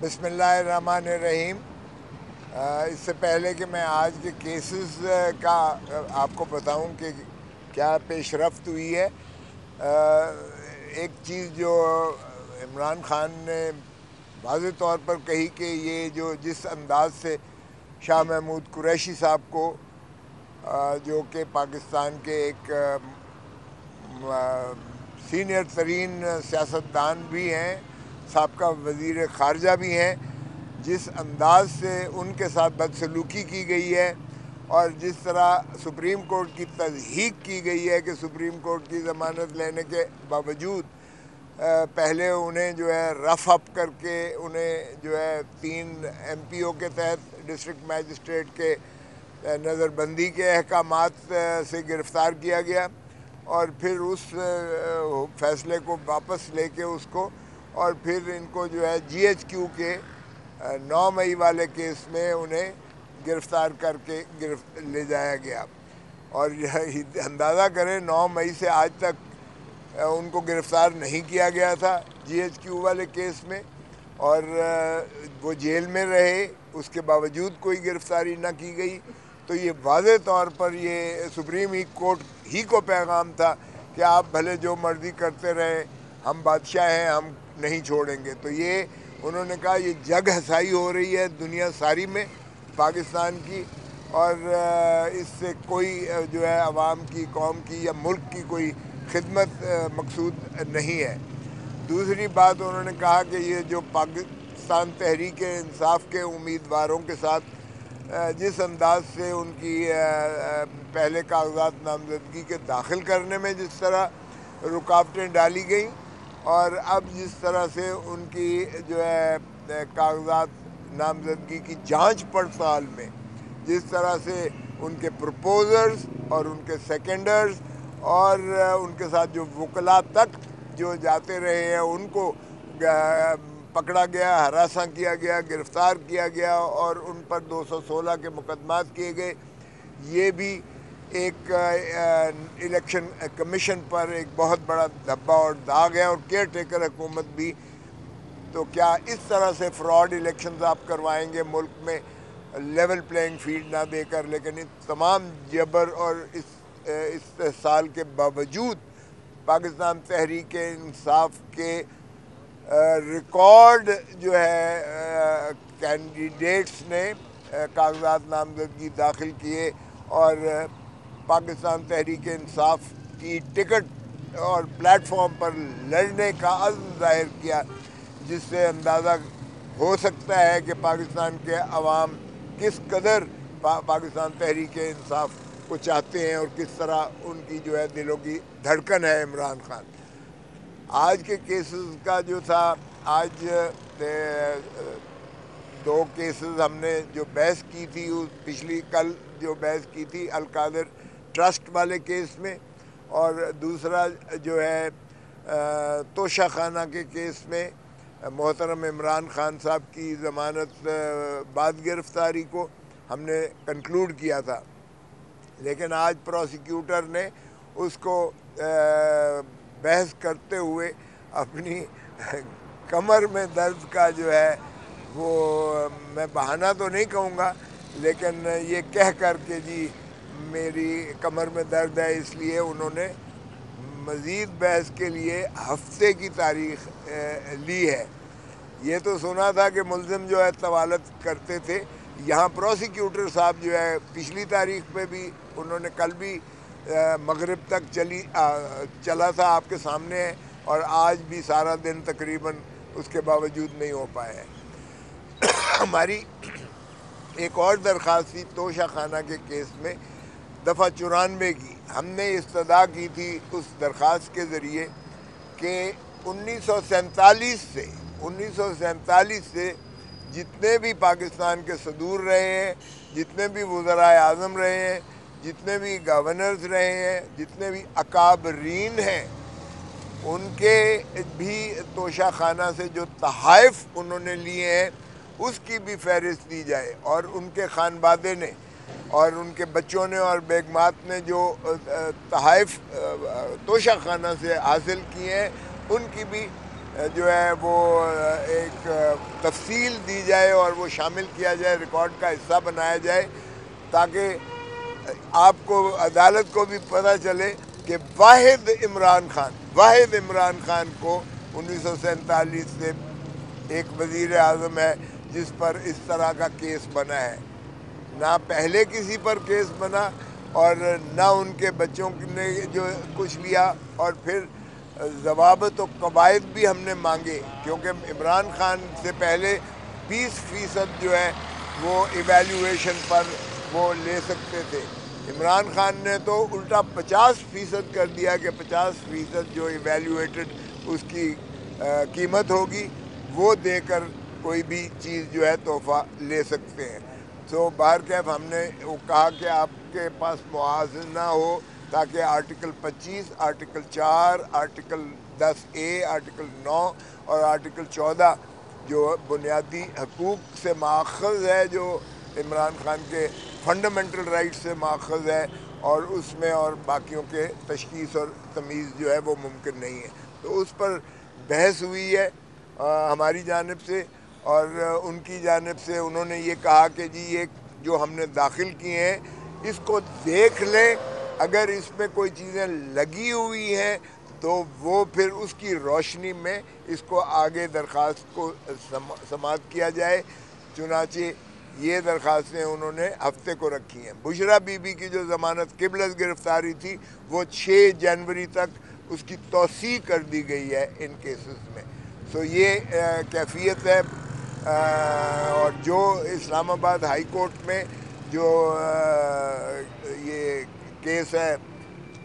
بسم اللہ الرحمن الرحیم۔ اس سے پہلے کہ میں آج کے کیسز کا آپ کو بتاؤں کہ کیا پیش رفت ہوئی ہے، ایک چیز جو عمران خان نے واضح طور پر کہی کہ یہ جس انداز سے شاہ محمود قریشی صاحب کو، جو کہ پاکستان کے ایک سینئر ترین سیاستدان بھی ہیں، سابقہ وزیر خارجہ بھی ہیں، جس انداز سے ان کے ساتھ بدسلوکی کی گئی ہے اور جس طرح سپریم کورٹ کی تضحیک کی گئی ہے کہ سپریم کورٹ کی ضمانت لینے کے باوجود پہلے انہیں جو ہے رف اپ کر کے انہیں جو ہے 3 MPO کے تحت ڈسٹرکٹ میجسٹریٹ کے نظر بندی کے احکامات سے گرفتار کیا گیا، اور پھر اس فیصلے کو واپس لے کے اس کو، اور پھر ان کو جو ہے GHQ کے 9 مئی والے کیس میں انہیں گرفتار کر کے لے جایا گیا۔ اور اندازہ کریں 9 مئی سے آج تک ان کو گرفتار نہیں کیا گیا تھا GHQ والے کیس میں، اور وہ جیل میں رہے، اس کے باوجود کوئی گرفتاری نہ کی گئی۔ تو یہ واضح طور پر یہ سپریم کورٹ ہی کو پیغام تھا کہ آپ بھلے جو مرضی کرتے رہیں، ہم بادشاہ ہیں، ہم نہیں چھوڑیں گے۔ تو یہ انہوں نے کہا یہ جگ ہسائی ہو رہی ہے دنیا ساری میں پاکستان کی، اور اس سے کوئی جو ہے عوام کی، قوم کی یا ملک کی کوئی خدمت مقصود نہیں ہے۔ دوسری بات انہوں نے کہا کہ یہ جو پاکستان تحریک انصاف کے امیدواروں کے ساتھ جس انداز سے ان کی پہلے کاغذات نامزدگی کے داخل کرنے میں جس طرح رکاوٹیں ڈالی گئیں، اور اب جس طرح سے ان کی جو ہے کاغذات نامزدگی کی جانچ پڑتال میں جس طرح سے ان کے پروپوزرز اور ان کے سیکنڈرز اور ان کے ساتھ جو وکلاء تک جو جاتے رہے ہیں ان کو پکڑا گیا، ہراساں کیا گیا، گرفتار کیا گیا، اور ان پر 216 کے مقدمات کیے گئے، یہ بھی ایک الیکشن کمیشن پر ایک بہت بڑا دھبا اور داغ ہے، اور کیئر ٹیکر حکومت بھی۔ تو کیا اس طرح سے فراڈ الیکشنز آپ کروائیں گے ملک میں لیول پلینگ فیلڈ نہ دے کر؟ لیکن ان تمام جبر اور استحصال کے باوجود پاکستان تحریک انصاف کے ریکارڈ جو ہے کینڈیڈیٹس نے کاغذات نامزدگی داخل کیے اور پاکستان تحریک انصاف کی ٹکٹ اور پلیٹ فارم پر لڑنے کا عزم ظاہر کیا، جس سے اندازہ ہو سکتا ہے کہ پاکستان کے عوام کس قدر پاکستان تحریک انصاف کو چاہتے ہیں اور کس طرح ان کی جو ہے دلوں کی دھڑکن ہے عمران خان۔ آج کے کیسز کا جو تھا، آج 2 کیسز ہم نے جو بحث کی تھی، کل جو بحث کی تھی القادر ٹرسٹ والے کیس میں، اور دوسرا جو ہے توشہ خانہ کے کیس میں محترم عمران خان صاحب کی ضمانت بعد گرفتاری کو ہم نے کنکلوڈ کیا تھا، لیکن آج پروسیکیوٹر نے اس کو بحث کرتے ہوئے اپنی کمر میں درد کا جو ہے وہ، میں بہانہ تو نہیں کہوں گا، لیکن یہ کہہ کر کہ جی میری کمر میں درد ہے، اس لیے انہوں نے مزید بحث کے لیے ہفتے کی تاریخ لی ہے۔ یہ تو سنا تھا کہ ملزم جو ہے طوالت کرتے تھے، یہاں پروسیکیوٹر صاحب جو ہے پچھلی تاریخ پہ بھی انہوں نے کل بھی مغرب تک چلا تھا، آپ کے سامنے ہے، اور آج بھی سارا دن تقریباً اس کے باوجود نہیں ہو پائے ہیں۔ ہماری ایک اور درخواست تھی توشہ خانہ کے کیس میں دفعہ 94 کی، ہم نے استدعا کی تھی اس درخواست کے ذریعے کہ 1947 سے جتنے بھی پاکستان کے صدور رہے ہیں، جتنے بھی وزرائے اعظم رہے ہیں، جتنے بھی گورنرز رہے ہیں، جتنے بھی اکابرین ہیں، ان کے بھی توشہ خانہ سے جو تحائف انہوں نے لیے ہیں اس کی بھی فہرست دی جائے، اور ان کے خانوادے نے اور ان کے بچوں نے اور بیگمات نے جو تحائف توشہ خانہ سے حاصل کیے ہیں ان کی بھی جو ہے وہ ایک تفصیل دی جائے اور وہ شامل کیا جائے، ریکارڈ کا حصہ بنایا جائے، تاکہ آپ کو عدالت کو بھی پتہ چلے کہ واحد عمران خان کو 1947 سے ایک وزیر اعظم ہے جس پر اس طرح کا کیس بنا ہے۔ نہ پہلے کسی پر کیس بنا اور نہ ان کے بچوں نے جو کچھ لیا، اور پھر ضوابط و قواعد بھی ہم نے مانگے، کیونکہ عمران خان سے پہلے 20% جو ہے وہ ایویلیویشن پر وہ لے سکتے تھے۔ عمران خان نے تو الٹا 50% کر دیا کہ 50% جو ایویلیویٹڈ اس کی قیمت ہوگی وہ دے کر کوئی بھی چیز جو ہے تحفہ لے سکتے ہیں۔ تو بہرکیف ہم نے وہ کہا کہ آپ کے پاس موازنہ ہو، تاکہ article 25، article 4، article 10A، article 9 اور آرٹیکل 14 جو بنیادی حقوق سے ماخذ ہے، جو عمران خان کے فنڈامنٹل رائٹ سے ماخذ ہے، اور اس میں اور باقیوں کے تشخیص اور تمیز جو ہے وہ ممکن نہیں ہے۔ تو اس پر بحث ہوئی ہے ہماری جانب سے، اور ان کی جانب سے انہوں نے یہ کہا کہ جی یہ جو ہم نے داخل کیے ہیں اس کو دیکھ لیں، اگر اس میں کوئی چیزیں لگی ہوئی ہیں تو وہ پھر اس کی روشنی میں اس کو آگے درخواست کو سماعت کیا جائے۔ چنانچہ یہ درخواستیں انہوں نے ہفتے کو رکھی ہیں۔ بشرا بی بی کی جو ضمانت قبل از گرفتاری تھی وہ 6 جنوری تک اس کی توسیع کر دی گئی ہے ان کیسز میں۔ سو یہ کیفیت ہے، اور جو اسلام آباد ہائی کورٹ میں جو یہ کیس ہے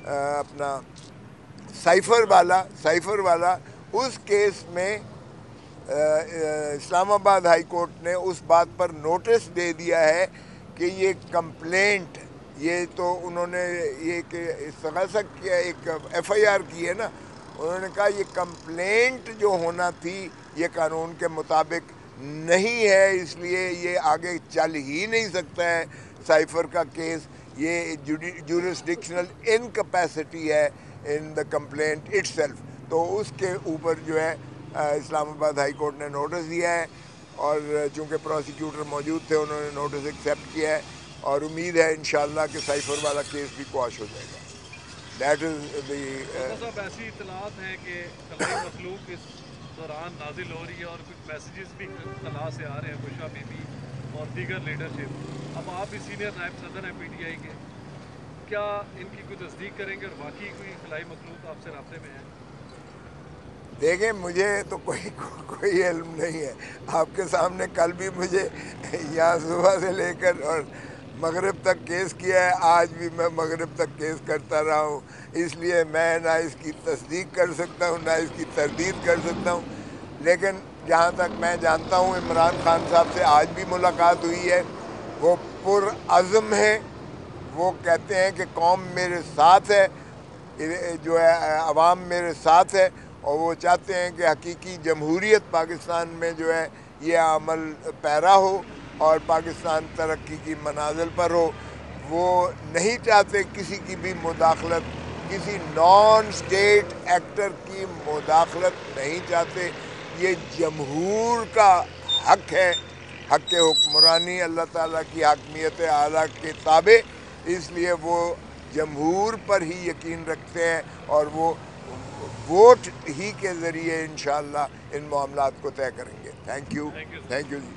اپنا سائفر والا، اس کیس میں اسلام آباد ہائی کورٹ نے اس بات پر نوٹس دے دیا ہے کہ یہ کمپلینٹ، یہ تو انہوں نے یہ کہ استغاثہ کیا، ایک FIR کی ہے نا، انہوں نے کہا یہ کمپلینٹ جو ہونا تھی یہ قانون کے مطابق نہیں ہے، اس لیے یہ آگے چل ہی نہیں سکتا ہے سائفر کا کیس، یہ جورسڈکشنل انکیپیسٹی ہے ان دا کمپلینٹ اٹ سیلف۔ تو اس کے اوپر جو ہے اسلام آباد ہائی کورٹ نے نوٹس دیا ہے، اور چونکہ پروسیکیوٹر موجود تھے انہوں نے نوٹس ایکسیپٹ کیا ہے، اور امید ہے انشاءاللہ کہ سائفر والا کیس بھی قواش ہو جائے گا۔ دیٹ از دی صاحب ایسی اطلاعات ہیں کہ خلائی مخلوق اس دوران نازل ہو رہی ہے، اور کچھ میسیجز بھی خلا سے آ رہے ہیں، بشرا بی بی اور دیگر لیڈرشپ۔ اب آپ بھی سینئر نائب صدر ہیں PTI کے، کیا ان کی کوئی تصدیق کریں گے، اور باقی کوئی خلائی مخلوق آپ سے رابطے میں ہے؟ دیکھیں مجھے تو کوئی علم نہیں ہے، آپ کے سامنے کل بھی مجھے یہاں صبح سے لے کر اور مغرب تک کیس کیا ہے، آج بھی میں مغرب تک کیس کرتا رہا ہوں، اس لیے میں نہ اس کی تصدیق کر سکتا ہوں نہ اس کی تردید کر سکتا ہوں۔ لیکن جہاں تک میں جانتا ہوں عمران خان صاحب سے آج بھی ملاقات ہوئی ہے، وہ پرعزم ہیں، وہ کہتے ہیں کہ قوم میرے ساتھ ہے، جو ہے عوام میرے ساتھ ہے، اور وہ چاہتے ہیں کہ حقیقی جمہوریت پاکستان میں جو ہے یہ عمل پیرا ہو اور پاکستان ترقی کی منازل پر ہو۔ وہ نہیں چاہتے کسی کی بھی مداخلت، کسی نان اسٹیٹ ایکٹر کی مداخلت نہیں چاہتے۔ یہ جمہور کا حق ہے، حق حکمرانی اللہ تعالیٰ کی حاکمیت اعلیٰ کے تابع، اس لیے وہ جمہور پر ہی یقین رکھتے ہیں، اور وہ ووٹ ہی کے ذریعے انشاءاللہ ان معاملات کو طے کریں گے۔ Thank you G.